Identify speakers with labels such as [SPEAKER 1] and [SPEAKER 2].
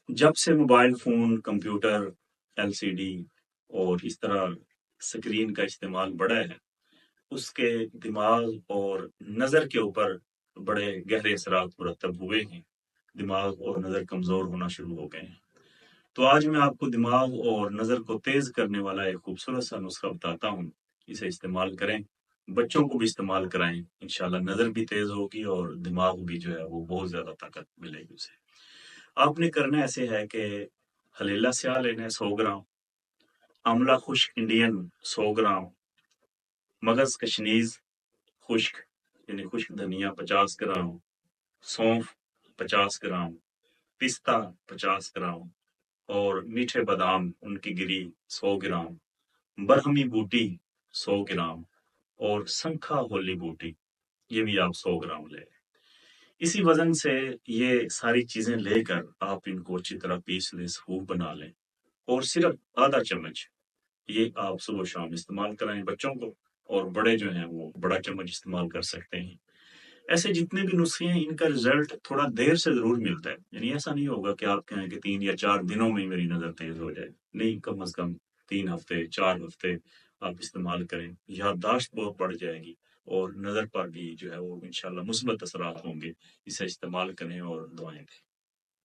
[SPEAKER 1] جب سے mobile phone, computer, LCD اور اس طرح سکرین کا استعمال بڑھا ہے، اس کے دماغ اور نظر کے اوپر بڑے گہرے اثرات مرتب ہوئے ہیں۔ دماغ اور نظر کمزور ہونا شروع ہو گئے ہیں۔ تو آج میں آپ کو دماغ اور نظر کو تیز کرنے والا ایک خوبصورت سا نسخہ بتاتا ہوں، اسے استعمال کریں، بچوں کو بھی استعمال کرائیں، انشاءاللہ نظر بھی تیز ہوگی اور دماغ بھی جو ہے وہ بہت زیادہ طاقت ملے گی اسے۔ آپ نے کرنا ایسے ہے کہ ہلیلا سیاہ لینا ہے 100 گرام، آملہ خشک انڈین 100 گرام، مغز کشنیز خشک یعنی خشک دھنیا 50 گرام، سونف 50 گرام، پستہ 50 گرام اور میٹھے بادام ان کی گری 100 گرام، برہمی بوٹی 100 گرام اور سنکھا ہولی بوٹی یہ بھی آپ 100 گرام لیں۔ اسی وزن سے یہ ساری چیزیں لے کر آپ ان کو اچھی طرح پیس لیں، سکوپ بنا لیں اور صرف آدھا چمچ یہ آپ صبح و شام استعمال کرائیں بچوں کو، اور بڑے جو ہیں وہ بڑا چمچ استعمال کر سکتے ہیں۔ ایسے جتنے بھی نسخے ہیں ان کا رزلٹ تھوڑا دیر سے ضرور ملتا ہے، یعنی ایسا نہیں ہوگا کہ آپ کہیں کہ 3 یا 4 دنوں میں میری نظر تیز ہو جائے، نہیں، کم از کم 3 ہفتے 4 ہفتے آپ استعمال کریں، یادداشت بہت بڑھ جائے گی اور نظر پر بھی جو ہے وہ انشاءاللہ مثبت اثرات ہوں گے۔ اسے استعمال کریں اور دعائیں دیں۔